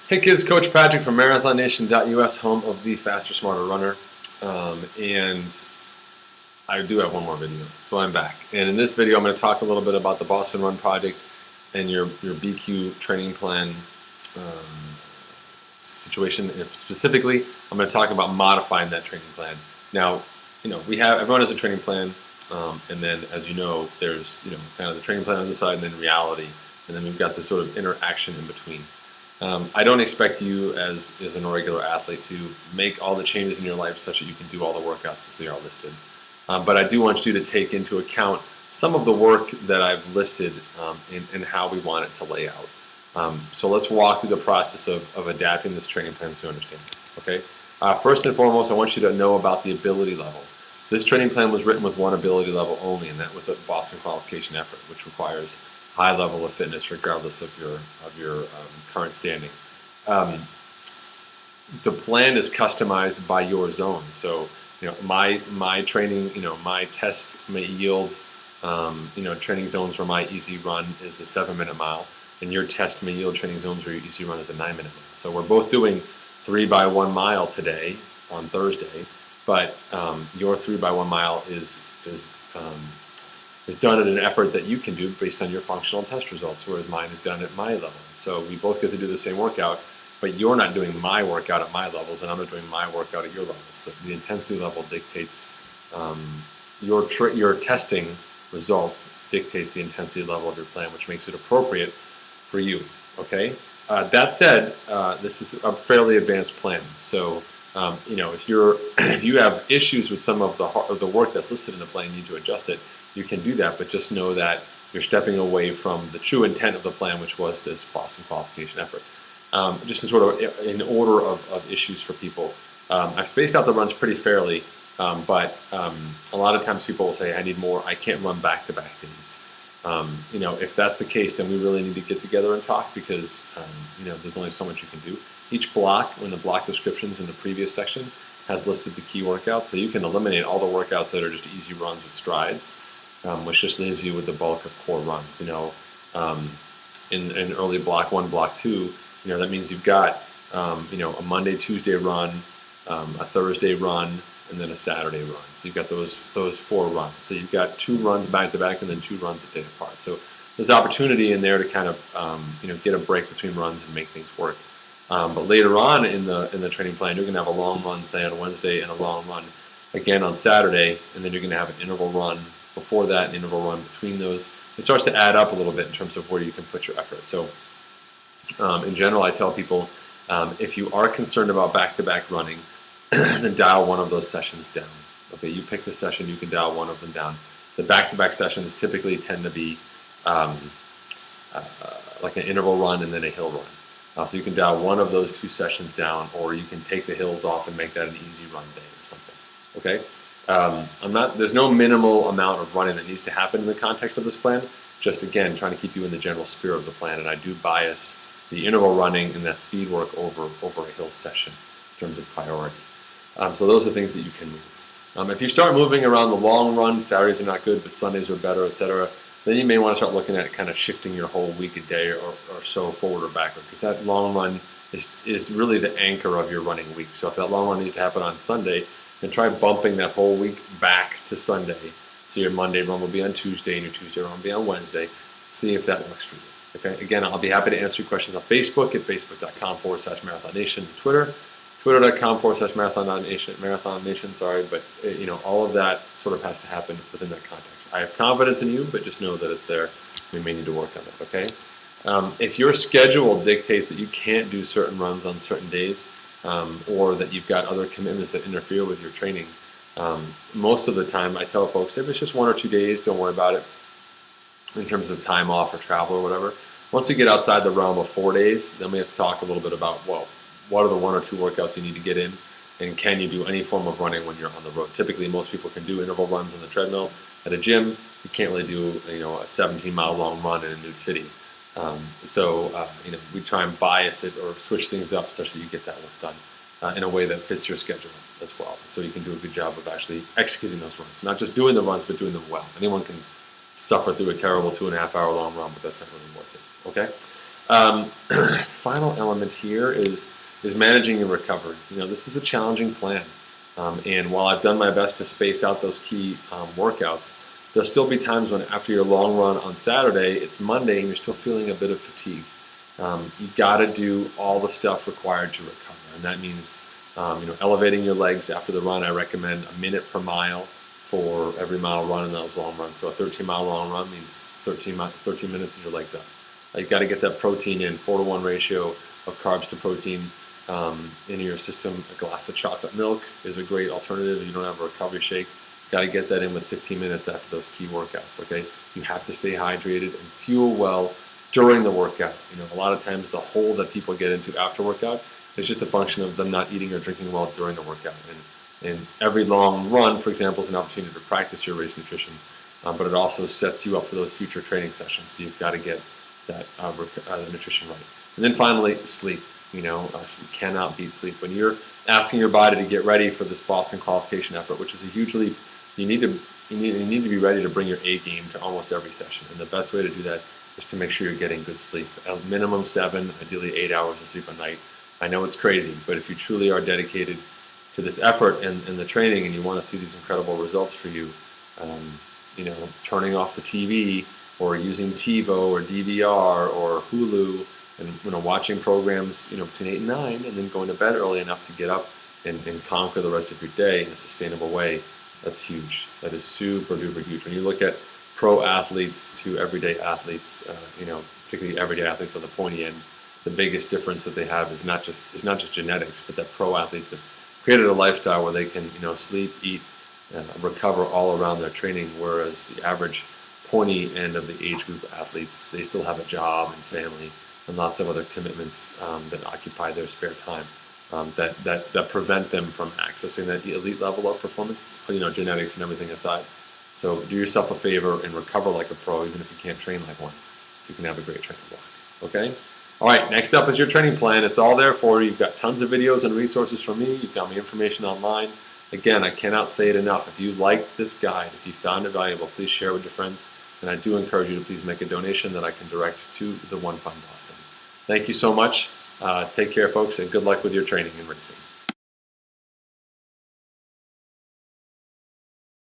Hey kids, Coach Patrick from MarathonNation.us, home of the Faster, Smarter Runner. And I do have one more video, so I'm back. And in this video, I'm going to talk a little bit about the Boston Run Project and your BQ training plan situation. And specifically, I'm going to talk about modifying that training plan. Now, everyone has a training plan, and then, as you know, there's kind of the training plan on the side, and then reality, and then we've got this sort of interaction in between. I don't expect you as an irregular athlete to make all the changes in your life such that you can do all the workouts as they are listed. But I do want you to take into account some of the work that I've listed and how we want it to lay out. So let's walk through the process of adapting this training plan so you understand it. Okay? First and foremost, I want you to know about the ability level. This training plan was written with one ability level only, and that was a Boston qualification effort, which requires high level of fitness regardless of your current standing. The plan is customized by your zone. So my training, my test may yield training zones where my easy run is a 7-minute mile, and your test may yield training zones where your easy run is a 9-minute mile. So we're both doing 3 by 1 mile today on Thursday, but your 3 by 1 mile is done at an effort that you can do based on your functional test results, whereas mine is done at my level. So we both get to do the same workout, but you're not doing my workout at my levels, and I'm not doing my workout at your levels. The intensity level dictates your testing result dictates the intensity level of your plan, which makes it appropriate for you. Okay. That said, this is a fairly advanced plan. So if you have issues with some of the work that's listed in the plan, you need to adjust it. You can do that, but just know that you're stepping away from the true intent of the plan, which was this Boston qualification effort. Just in order of issues for people. I've spaced out the runs pretty fairly, but a lot of times people will say, I need more, I can't run back-to-back days. If that's the case, then we really need to get together and talk, because there's only so much you can do. Each block, in the block descriptions in the previous section, has listed the key workouts, so you can eliminate all the workouts that are just easy runs with strides, which just leaves you with the bulk of core runs. In early block 1, block 2, that means you've got a Monday, Tuesday run, a Thursday run, and then a Saturday run. So you've got those 4 runs. So you've got 2 runs back to back, and then 2 runs a day apart. So there's opportunity in there to kind of get a break between runs and make things work. But later on in the training plan, you're going to have a long run, say on Wednesday, and a long run again on Saturday, and then you're going to have an interval run before that, an interval run between those. It starts to add up a little bit in terms of where you can put your effort. So in general, I tell people, if you are concerned about back-to-back running, then dial one of those sessions down. Okay, you pick the session, you can dial one of them down. The back-to-back sessions typically tend to be like an interval run and then a hill run. So you can dial one of those 2 sessions down, or you can take the hills off and make that an easy run day or something. Okay, there's no minimal amount of running that needs to happen in the context of this plan. Just again, trying to keep you in the general spirit of the plan, and I do bias the interval running and that speed work over a hill session in terms of priority. So those are things that you can move. If you start moving around the long run, Saturdays are not good, but Sundays are better, etc., then you may want to start looking at kind of shifting your whole week a day or so forward or backward, because that long run is really the anchor of your running week. So if that long run needs to happen on Sunday, then try bumping that whole week back to Sunday. So your Monday run will be on Tuesday, and your Tuesday run will be on Wednesday. See if that works for you. Okay. Again, I'll be happy to answer your questions on Facebook at facebook.com/MarathonNation, Twitter, Twitter.com/MarathonNation, but all of that sort of has to happen within that context. I have confidence in you, but just know that it's there. We may need to work on it. Okay. If your schedule dictates that you can't do certain runs on certain days, or that you've got other commitments that interfere with your training, most of the time I tell folks, if it's just 1 or 2 days, don't worry about it in terms of time off or travel or whatever. Once we get outside the realm of 4 days, then we have to talk a little bit about, well, what are the 1 or 2 workouts you need to get in, and can you do any form of running when you're on the road? Typically, most people can do interval runs on the treadmill at a gym. You can't really do a 17-mile long run in a new city. We try and bias it or switch things up such that you get that work done in a way that fits your schedule as well. So you can do a good job of actually executing those runs, not just doing the runs, but doing them well. Anyone can suffer through a terrible 2.5-hour long run, but that's not really worth it. Okay. Final element here is managing your recovery. This is a challenging plan, and while I've done my best to space out those key workouts, there'll still be times when after your long run on Saturday, it's Monday and you're still feeling a bit of fatigue. You got to do all the stuff required to recover, and that means elevating your legs after the run. I recommend a minute per mile for every mile run in those long runs. So a 13-mile long run means 13 minutes with your legs up. You've got to get that protein in, 4-to-1 ratio of carbs to protein into your system. A glass of chocolate milk is a great alternative if you don't have a recovery shake. Got to get that in with 15 minutes after those key workouts, okay? You have to stay hydrated and fuel well during the workout. A lot of times the hole that people get into after workout is just a function of them not eating or drinking well during the workout. And every long run, for example, is an opportunity to practice your race nutrition, but it also sets you up for those future training sessions. So you've got to get that nutrition right. And then finally, sleep. You cannot beat sleep. When you're asking your body to get ready for this Boston qualification effort, which is a huge leap, you need to be ready to bring your A game to almost every session. And the best way to do that is to make sure you're getting good sleep. At minimum 7, ideally 8 hours of sleep a night. I know it's crazy, but if you truly are dedicated to this effort and the training, and you want to see these incredible results for you, turning off the TV or using TiVo or DVR or Hulu, and watching programs between 8 and 9, and then going to bed early enough to get up and conquer the rest of your day in a sustainable way, that's huge. That is super duper huge. When you look at pro athletes to everyday athletes, particularly everyday athletes on the pointy end, the biggest difference that they have is not just genetics, but that pro athletes have created a lifestyle where they can sleep, eat, recover all around their training, whereas the average pointy end of the age group athletes, they still have a job and family and lots of other commitments that occupy their spare time that prevent them from accessing that elite level of performance, genetics and everything aside. So do yourself a favor and recover like a pro, even if you can't train like one, so you can have a great training block. Okay? All right, next up is your training plan. It's all there for you. You've got tons of videos and resources from me. You've got my information online. Again, I cannot say it enough. If you liked this guide, if you found it valuable, please share with your friends. And I do encourage you to please make a donation that I can direct to the One Fund Boston. Thank you so much. Take care, folks, and good luck with your training and racing.